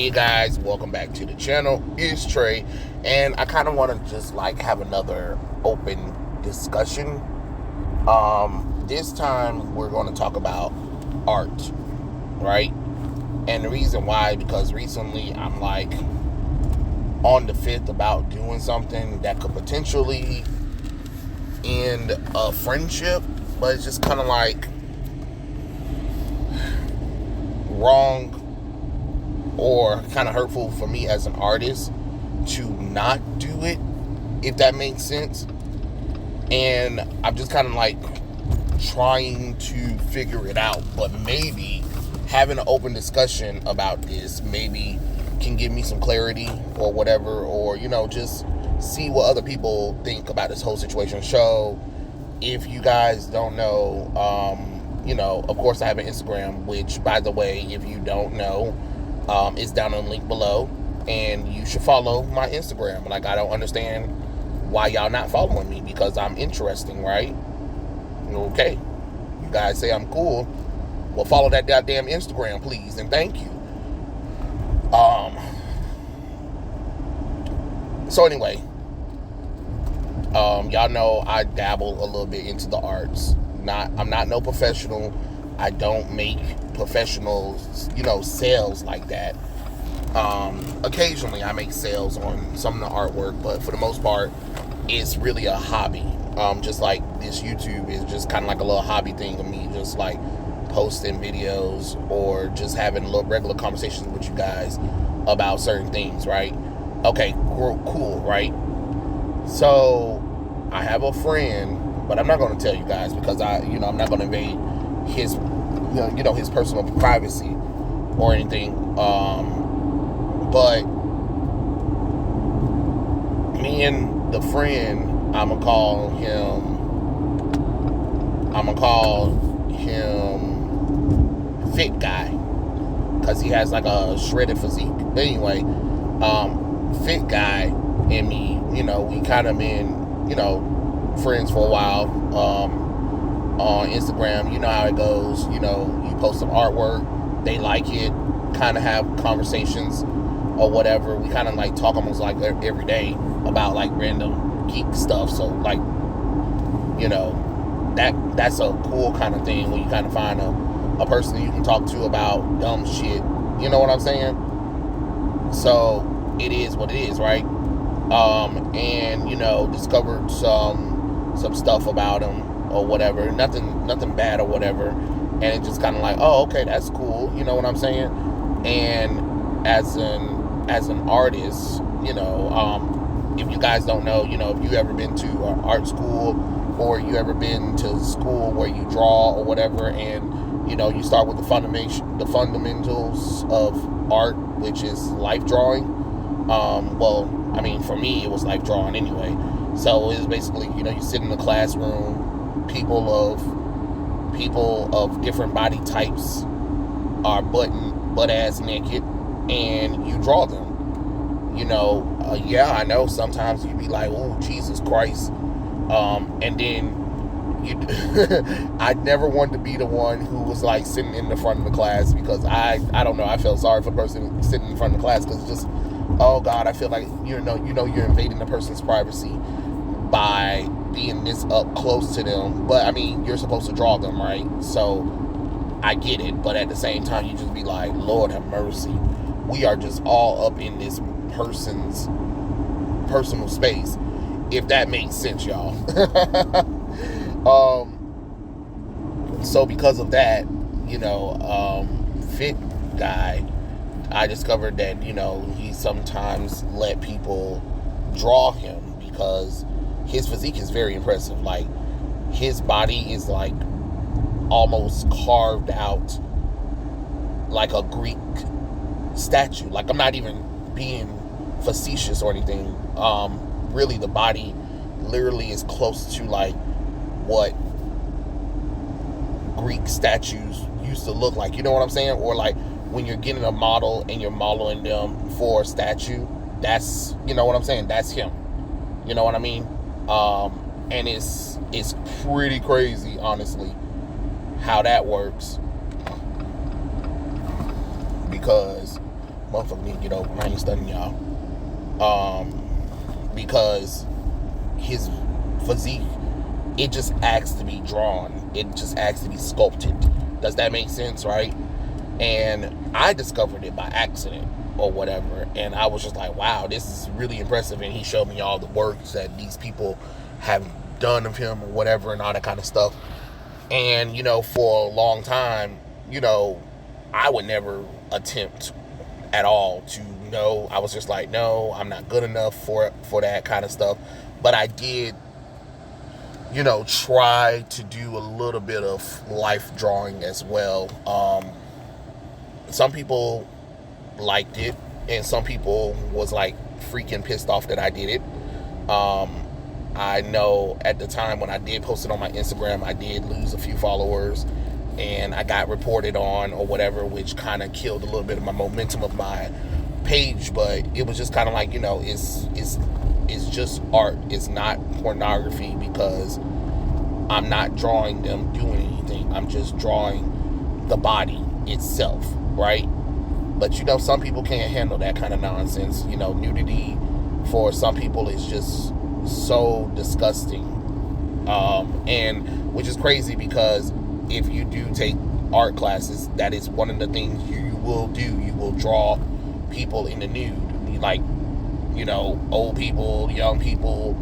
Hey guys, welcome back to the channel. It's Trey, and I kind of want to just like have another open discussion. This time we're going to talk about art, right? And the reason why, because recently I'm like on the fifth about doing something that could potentially end a friendship, but it's just kind of like wrong or kind of hurtful for me as an artist to not do it, if that makes sense. And I'm just kind of like trying to figure it out, but maybe having an open discussion about this maybe can give me some clarity or whatever, or just see what other people think about this whole situation. So if you guys don't know, of course I have an Instagram, which, by the way, if you don't know, it's down on the link below, and you should follow my Instagram. Like, I don't understand why y'all not following me, because I'm interesting, right? Okay, you guys say I'm cool. Well, follow that goddamn Instagram, please, and thank you. So anyway, y'all know I dabble a little bit into the arts. I'm not no professional. I don't make professional, sales like that. Occasionally I make sales on some of the artwork, but for the most part, it's really a hobby. Just like this YouTube is just kind of like a little hobby thing of me, just like posting videos or just having little regular conversations with you guys about certain things, right? Okay, cool, right? So I have a friend, but I'm not going to tell you guys because I'm not going to invade his, his personal privacy or anything. But me and the friend, I'm gonna call him Fit Guy, because he has like a shredded physique. But anyway, Fit Guy and me, we kind of been, friends for a while. On Instagram, you know how it goes. You post some artwork, they like it, kind of have conversations or whatever. We kind of like talk almost like every day about like random geek stuff. So like, that's a cool kind of thing when you kind of find a person you can talk to about dumb shit. You know what I'm saying? So it is what it is, right? And discovered some stuff about him or whatever. Nothing bad or whatever. And it's just kind of like, oh, okay, that's cool. You know what I'm saying? And as an artist, if you guys don't know, if you ever been to an art school or you ever been to school where you draw or whatever, and you start with the fundamentals of art, which is life drawing. For me, it was life drawing anyway. So it was basically, you sit in the classroom, people of different body types are butt ass naked, and you draw them. I know sometimes you be like, oh, Jesus Christ. And then I never wanted to be the one who was like sitting in the front of the class, because I don't know, I felt sorry for the person sitting in front of the class, because it's just, oh God, I feel like you're invading the person's privacy by being this up close to them. But you're supposed to draw them, right? So I get it, but at the same time, you just be like, Lord have mercy. We are just all up in this person's personal space, if that makes sense, y'all. So because of that, Fit Guy, I discovered that, he sometimes let people draw him because his physique is very impressive. Like, his body is like almost carved out like a Greek statue. Like, I'm not even being facetious or anything. Really, the body literally is close to like what Greek statues used to look like. You know what I'm saying? Or like when you're getting a model and you're modeling them for a statue, that's, you know what I'm saying? That's him. You know what I mean? And it's pretty crazy, honestly, how that works. Because Motherfucker need to get over him. I ain't studying y'all. Because his physique, it just asks to be drawn. It just asks to be sculpted. Does that make sense, right? And I discovered it by accident or whatever. And I was just like, wow, this is really impressive. And he showed me all the works that these people have done of him or whatever and all that kind of stuff. And, for a long time, I would never attempt at all to know. I was just like, no, I'm not good enough for that kind of stuff. But I did, try to do a little bit of life drawing as well. Some people liked it, and some people was like freaking pissed off that I did it. I know at the time when I did post it on my Instagram, I did lose a few followers, and I got reported on or whatever, which kind of killed a little bit of my momentum of my page. But it was just kind of like, it's just art. It's not pornography, because I'm not drawing them doing anything. I'm just drawing the body itself, right? But some people can't handle that kind of nonsense. Nudity for some people is just so disgusting, and which is crazy, because if you do take art classes, that is one of the things you will do. You will draw people in the nude, like old people, young people,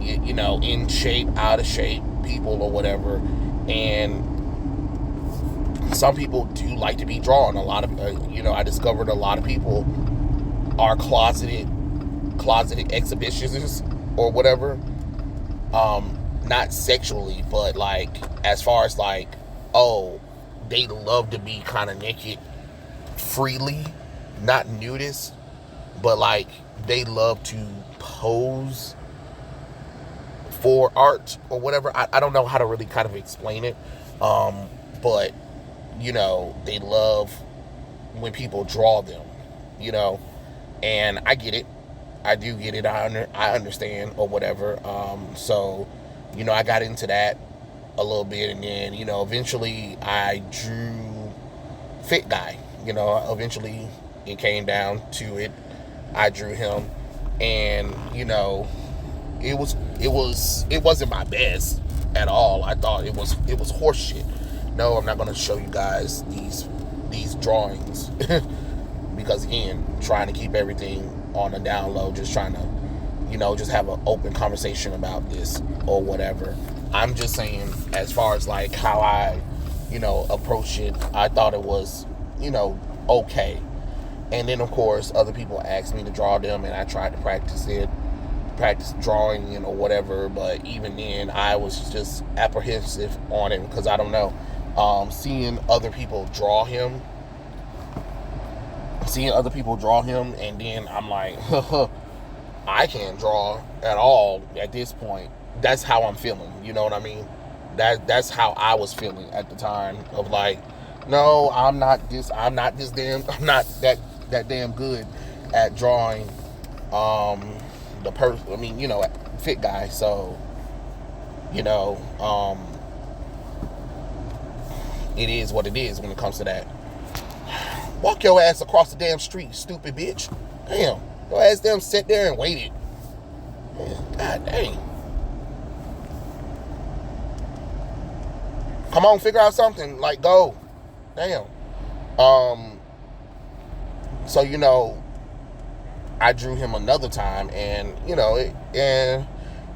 in shape, out of shape people or whatever. And some people do like to be drawn. A lot of I discovered a lot of people are closeted exhibitionists or whatever, not sexually, but like as far as like, oh, they love to be kind of naked freely, not nudist, but like they love to pose for art or whatever. I don't know how to really kind of explain it, but they love when people draw them, and I get it. I do get it. I understand or whatever. So, I got into that a little bit, and then, eventually I drew Fit Guy. Eventually it came down to it. I drew him, and, it wasn't my best at all. I thought it was horseshit. No, I'm not going to show you guys these drawings because, again, trying to keep everything on the down low, just trying to, just have an open conversation about this or whatever. I'm just saying, as far as like how I, approach it, I thought it was, okay. And then, of course, other people asked me to draw them, and I tried to practice drawing or whatever. But even then, I was just apprehensive on it, because I don't know. Seeing other people draw him, and then I'm like, I can't draw at all at this point. That's how I'm feeling. You know what I mean? That's how I was feeling at the time, of like, no, I'm not that damn good at drawing the person. I mean, Fit Guy. So, it is what it is when it comes to that. Walk your ass across the damn street, stupid bitch. Damn. Your ass damn sat there and waited. God dang. Come on, figure out something. Like, go. Damn. So, I drew him another time, and, and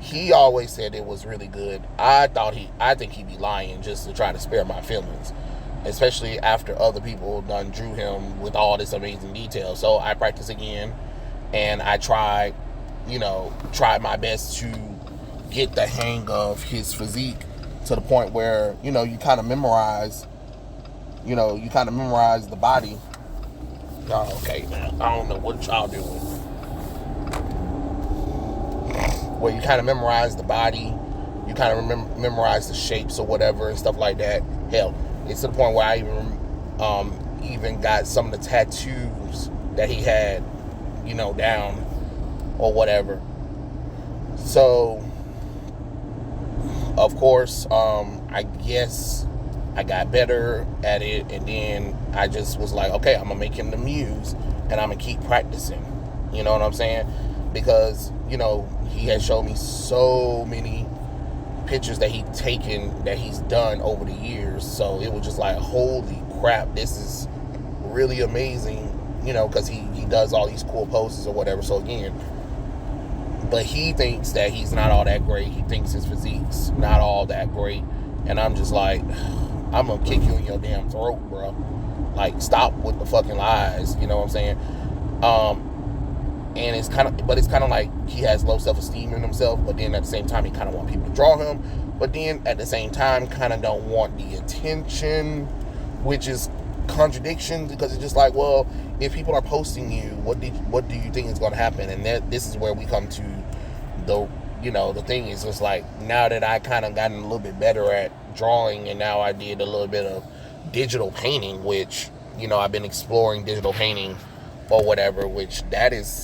he always said it was really good. I think he'd be lying just to try to spare my feelings, especially after other people done drew him with all this amazing detail. So I practiced again, and I tried my best to get the hang of his physique to the point where, you kind of memorize the body. Oh, okay, man. I don't know what y'all doing. Where you kind of memorize the body, you kind of memorize the shapes or whatever and stuff like that. Hell, it's to the point where I even got some of the tattoos that he had, down or whatever. So, of course, I guess I got better at it, and then I just was like, okay, I'm gonna make him the muse. and I'm gonna keep practicing. You know what I'm saying? Because, you know, he has shown me so many pictures that he's done over the years. So it was just like, holy crap, this is really amazing, you know, because he does all these cool poses or whatever. So again, but he thinks that he's not all that great. He thinks his physique's not all that great. And I'm just like, I'm gonna kick you in your damn throat, bro. Like, stop with the fucking lies. You know what I'm saying? And it's kind of like he has low self-esteem in himself, but then at the same time he kind of want people to draw him, but then at the same time kind of don't want the attention, which is contradiction, because it's just like, well, if people are posting you, what do you think is going to happen? And this is where we come to the thing is just like, now that I kind of gotten a little bit better at drawing, and now I did a little bit of digital painting, which, you know, I've been exploring digital painting or whatever, which that is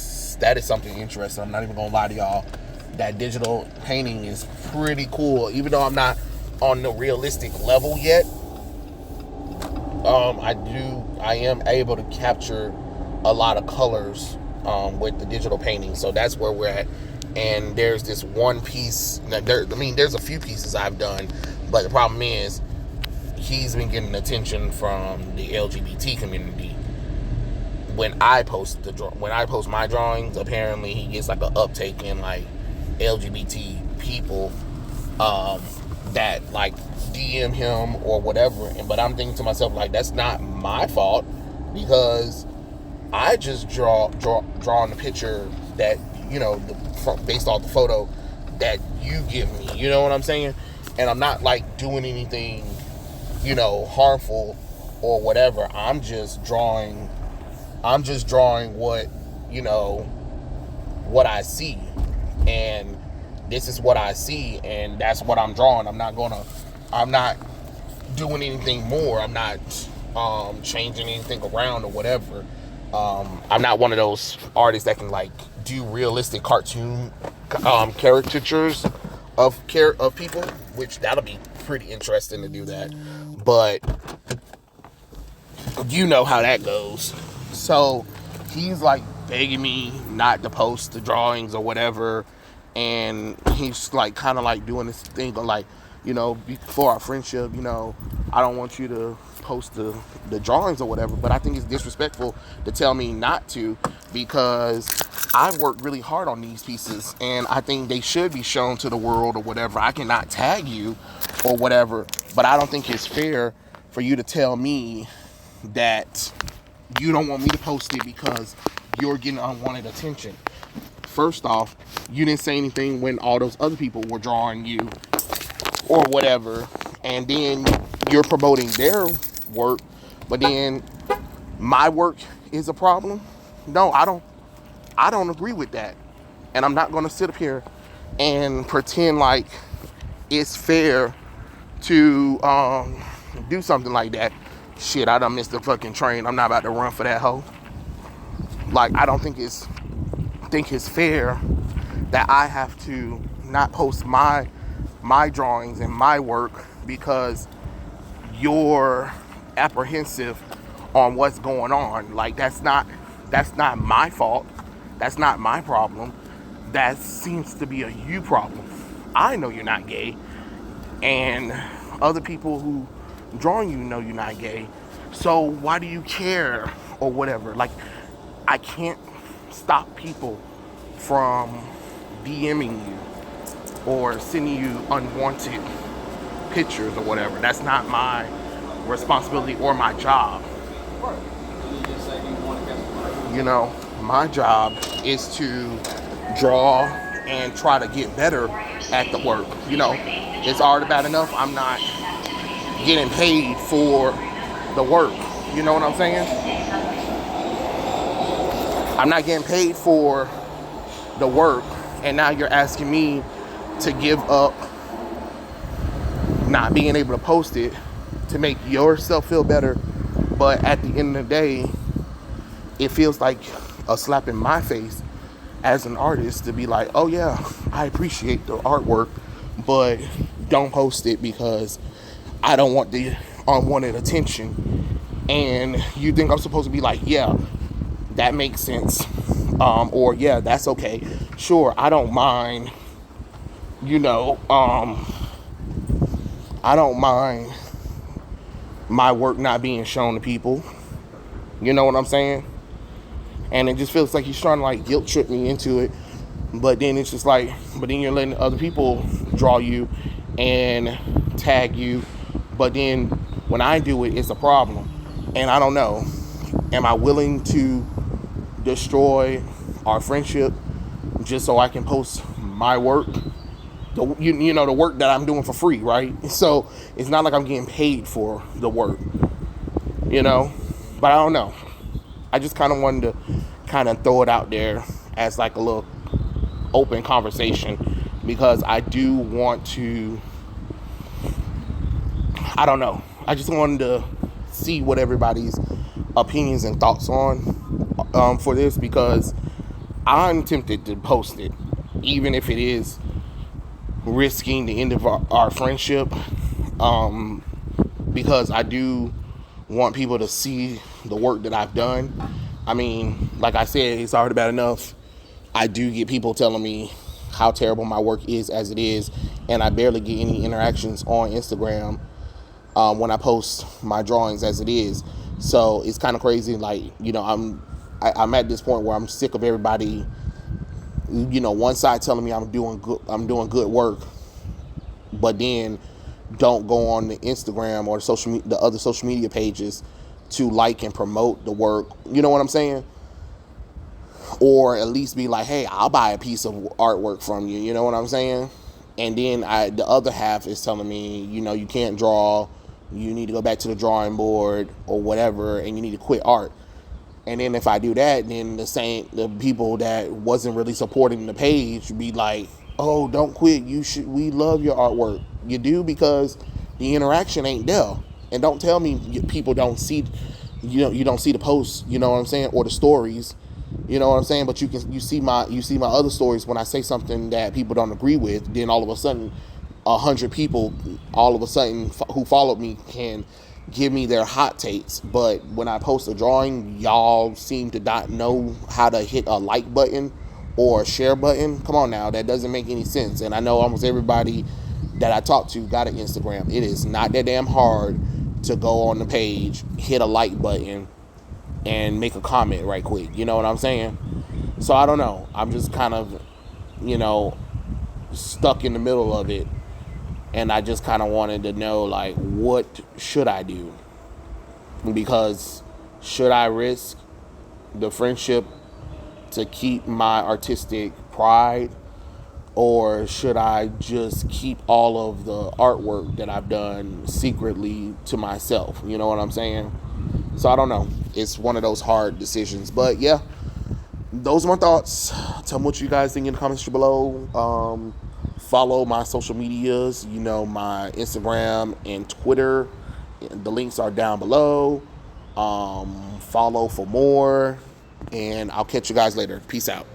something interesting. I'm not even gonna lie to y'all, that digital painting is pretty cool, even though I'm not on the realistic level yet. I am able to capture a lot of colors with the digital painting, so that's where we're at. And there's this one piece, there's a few pieces I've done, but the problem is he's been getting attention from the LGBT community. When I post my drawings, apparently he gets like an uptake in like LGBT people that like DM him or whatever. But I'm thinking to myself, like, that's not my fault, because I just draw on the picture that, you know, based off the photo that you give me. You know what I'm saying? And I'm not like doing anything, you know, harmful or whatever. I'm just drawing what, you know, what I see, and this is what I see, and that's what I'm drawing. I'm not doing anything more. I'm not changing anything around or whatever. I'm not one of those artists that can like do realistic cartoon caricatures of people, which that'll be pretty interesting to do that, but you know how that goes. So he's like begging me not to post the drawings or whatever, and he's like kind of like doing this thing of like, you know, before our friendship, you know, I don't want you to post the drawings or whatever. But I think it's disrespectful to tell me not to, because I've worked really hard on these pieces, and I think they should be shown to the world or whatever. I cannot tag you or whatever, but I don't think it's fair for you to tell me that you don't want me to post it because you're getting unwanted attention. First off, you didn't say anything when all those other people were drawing you or whatever, and then you're promoting their work, but then my work is a problem. No, I don't agree with that, and I'm not going to sit up here and pretend like it's fair to do something like that. Shit, I done missed the fucking train. I'm not about to run for that hoe. Like, I don't think it's fair that I have to not post my drawings and my work because you're apprehensive on what's going on. Like, that's not my fault. That's not my problem. That seems to be a you problem. I know you're not gay, and other people who drawing you know you're not gay. So why do you care or whatever? Like, I can't stop people from DMing you or sending you unwanted pictures or whatever. That's not my responsibility or my job. You know, my job is to draw and try to get better at the work. You know, it's already bad enough I'm not getting paid for the work. You know what I'm saying? I'm not getting paid for the work, and now you're asking me to give up not being able to post it to make yourself feel better. But at the end of the day, it feels like a slap in my face as an artist to be like, oh yeah, I appreciate the artwork, but don't post it because I don't want the unwanted attention. And you think I'm supposed to be like, yeah, that makes sense. Or yeah, that's okay. Sure, I don't mind, you know, I don't mind my work not being shown to people. You know what I'm saying? And it just feels like he's trying to like guilt trip me into it. But then it's just like, but then you're letting other people draw you and tag you. But then when I do it, it's a problem. And I don't know. Am I willing to destroy our friendship just so I can post my work? You know, the work that I'm doing for free, right? So it's not like I'm getting paid for the work, you know? But I don't know. I just kind of wanted to kind of throw it out there as like a little open conversation, because I do want to, I don't know, I just wanted to see what everybody's opinions and thoughts on for this, because I'm tempted to post it, even if it is risking the end of our friendship, because I do want people to see the work that I've done. I mean, like I said, it's already bad enough I do get people telling me how terrible my work is as it is, and I barely get any interactions on Instagram when I post my drawings as it is. So it's kind of crazy. Like, you know, I'm at this point where I'm sick of everybody, you know, one side telling me I'm doing good work, but then don't go on the Instagram or the other social media pages to like and promote the work. You know what I'm saying? Or at least be like, hey, I'll buy a piece of artwork from you. You know what I'm saying? And then the other half is telling me, you know, you can't draw. You need to go back to the drawing board or whatever, and you need to quit art. And then if I do that, then the people that wasn't really supporting the page be like, oh, don't quit. We love your artwork. You do, because the interaction ain't there. And don't tell me people don't see, you don't see the posts, you know what I'm saying, or the stories. You know what I'm saying? But you see my other stories when I say something that people don't agree with. Then all of a sudden, 100 people all of a sudden who followed me can give me their hot takes. But when I post a drawing, y'all seem to not know how to hit a like button or a share button. Come on now, that doesn't make any sense. And I know almost everybody that I talk to got an Instagram. It is not that damn hard to go on the page, hit a like button, and make a comment right quick. You know what I'm saying? So I don't know. I'm just kind of, you know, stuck in the middle of it. And I just kind of wanted to know, like, what should I do? Because should I risk the friendship to keep my artistic pride? Or should I just keep all of the artwork that I've done secretly to myself? You know what I'm saying? So I don't know. It's one of those hard decisions. But yeah, those are my thoughts. Tell me what you guys think in the comments below. Follow my social medias, you know, my Instagram and Twitter. The links are down below. Follow for more. And I'll catch you guys later. Peace out.